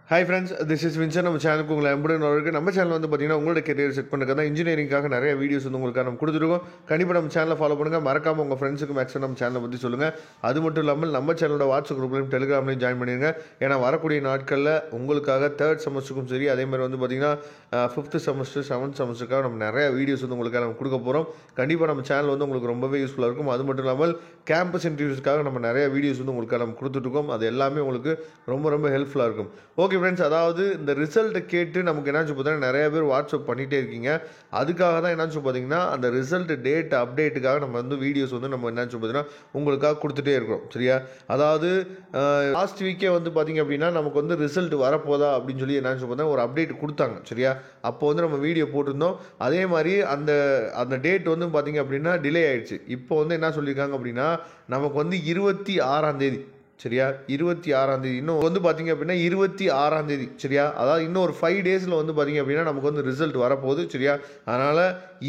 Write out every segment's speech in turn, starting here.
Hi friends, this is Vinson. நம்ம சேனலுக்கு உங்களை அன்புடன் வரவேற்க. நம்ம சேனல் வந்து பார்த்தீங்கன்னா உங்களோட கெரியர் செட் பண்ணுறது தான் இன்ஜினியரிங்காக நிறைய வீடியோஸ் வந்து உங்களுக்காக நம்ம கொடுத்துருக்கோம். கண்டிப்பாக நம்ம சேனலை ஃபாலோ பண்ணுங்கள். மறக்காமல் உங்கள் ஃப்ரெண்ட்ஸுக்கு மேக்ஸிமம் நம்ம சேனலை பற்றி சொல்லுங்கள். அது மட்டும் இல்லாமல் நம்ம சேனலோட வாட்ஸ்அப் குரூப்லையும் டெலிகிராம்லையும் ஜாயின் பண்ணிடுங்க. ஏன்னா வரக்கூடிய நாட்களில் உங்களுக்காக தேர்ட் செமஸ்டருக்கும் சரி, அதே மாதிரி வந்து பார்த்தீங்கன்னா ஃபிஃப்த் செமஸ்டர், செவன்த் செமஸ்டருக்காக நம்ம நிறைய வீடியோஸ் வந்து உங்களுக்காக நம்ம கொடுக்க போகிறோம். கண்டிப்பாக நம்ம சேனல் வந்து உங்களுக்கு ரொம்பவே யூஸ்ஃபுல்லாக இருக்கும். அது மட்டும் இல்லாமல் கேம்பஸ் இன்டர்வியூஸ்க்காக நம்ம நிறைய வீடியோஸ் வந்து உங்களுக்காக நம்ம கொடுத்துட்ருக்கோம். அது எல்லாமே உங்களுக்கு ரொம்ப ரொம்ப ஹெல்ப்ஃபுல்லாக இருக்கும். ஓகே ஃப்ரெண்ட்ஸ், அதாவது இந்த ரிசல்ட்டை கேட்டு நமக்கு என்னாச்சு பார்த்தீங்கன்னா நிறைய பேர் வாட்ஸ்அப் பண்ணிகிட்டே இருக்கீங்க. அதுக்காக தான் என்னாச்சு பார்த்தீங்கன்னா அந்த ரிசல்ட் டேட் அப்டேட்டுக்காக நம்ம வந்து வீடியோஸ் வந்து நம்ம என்னாச்சு பார்த்தீங்கன்னா உங்களுக்காக கொடுத்துட்டே இருக்கிறோம். சரியா? அதாவது லாஸ்ட் வீக்கே வந்து பார்த்தீங்க அப்படின்னா நமக்கு வந்து ரிசல்ட் வரப்போதா அப்படின்னு சொல்லி என்னாச்சு பார்த்தீங்கன்னா ஒரு அப்டேட் கொடுத்தாங்க. சரியா? அப்போ வந்து நம்ம வீடியோ போட்டிருந்தோம். அதே மாதிரி அந்த டேட் வந்து பார்த்தீங்க அப்படின்னா டிலே ஆயிடுச்சு. இப்போ வந்து என்ன சொல்லியிருக்காங்க அப்படின்னா நமக்கு வந்து 26ஆம் தேதி. சரியா? 26ஆம் தேதி இன்னும் வந்து பார்த்தீங்க அப்படின்னா 26ஆம் தேதி. சரியா? அதாவது இன்னும் ஒரு 5 டேஸில் வந்து பார்த்தீங்க அப்படின்னா நமக்கு வந்து ரிசல்ட் வரப்போகுது. சரியா? அதனால்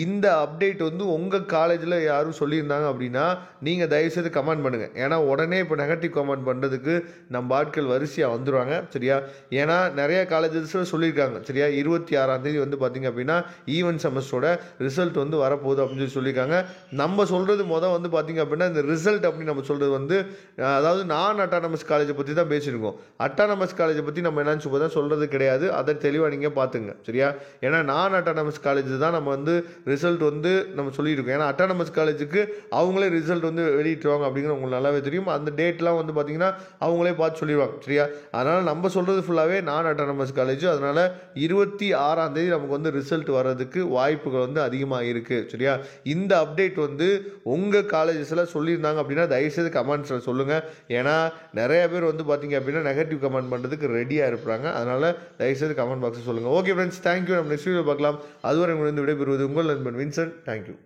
இந்த அப்டேட் வந்து உங்கள் காலேஜில் யாரும் சொல்லியிருந்தாங்க அப்படின்னா நீங்கள் தயவுசெய்து கமெண்ட் பண்ணுங்கள். ஏன்னா உடனே இப்போ நெகட்டிவ் கமெண்ட் பண்ணுறதுக்கு நம்ம ஆட்கள் வரிசையாக வந்துடுவாங்க. சரியா? ஏன்னா நிறைய காலேஜஸில் சொல்லியிருக்காங்க. சரியா? 26ஆம் தேதி வந்து பார்த்தீங்க அப்படின்னா ஈவென்ட் செமஸ்டரோட ரிசல்ட் வந்து வரப்போகுது அப்படின்னு சொல்லியிருக்காங்க. நம்ம சொல்கிறது வந்து பார்த்தீங்க அப்படின்னா இந்த ரிசல்ட் அப்படின்னு நம்ம சொல்கிறது வந்து அதாவது நான் அட்டானமஸ் காலேஜை பற்றி தான் பேசியிருக்கோம். அட்டானமஸ் காலேஜை பற்றி நம்ம என்னன்னு சொல்கிறது கிடையாது. அதை தெளிவாக நீங்கள் பார்த்துங்க. சரியா? ஏன்னா நான் அட்டானமஸ் காலேஜ் தான் நம்ம வந்து ரிசல்ட் வந்து நம்ம சொல்லியிருக்கோம். ஏன்னா அட்டானமஸ் காலேஜுக்கு அவங்களே ரிசல்ட் வந்து வெளியிட்டுருவாங்க அப்படிங்கிற உங்களுக்கு நல்லாவே தெரியும். அந்த டேட்லாம் வந்து பார்த்தீங்கன்னா அவங்களே பார்த்து சொல்லிடுவாங்க. சரியா? அதனால் நம்ம சொல்கிறது ஃபுல்லாகவே நான் அட்டானமஸ் காலேஜ். அதனால் 26ஆம் தேதி நமக்கு வந்து ரிசல்ட் வர்றதுக்கு வாய்ப்புகள் வந்து அதிகமாக இருக்குது. சரியா? இந்த அப்டேட் வந்து உங்கள் காலேஜஸில் சொல்லியிருந்தாங்க அப்படின்னா தயவுசெய்து கமெண்ட்ஸில் சொல்லுங்கள். ஏன்னா நிறைய பேர் வந்து பார்த்தீங்க அப்படின்னா நெகட்டிவ் கமெண்ட் பண்ணுறதுக்கு ரெடியாக இருப்பாங்க. அதனால் தயவுசெய்து கமெண்ட் பாக்ஸில் சொல்லுங்கள். Okay friends, thank you. நம்ம நெக்ஸ்ட் வீடியோ பார்க்கலாம். அதுவரை உங்களுக்கு விடைபெறுவது உங்கள் நண்பன் வின்சென்ட். தேங்க்யூ.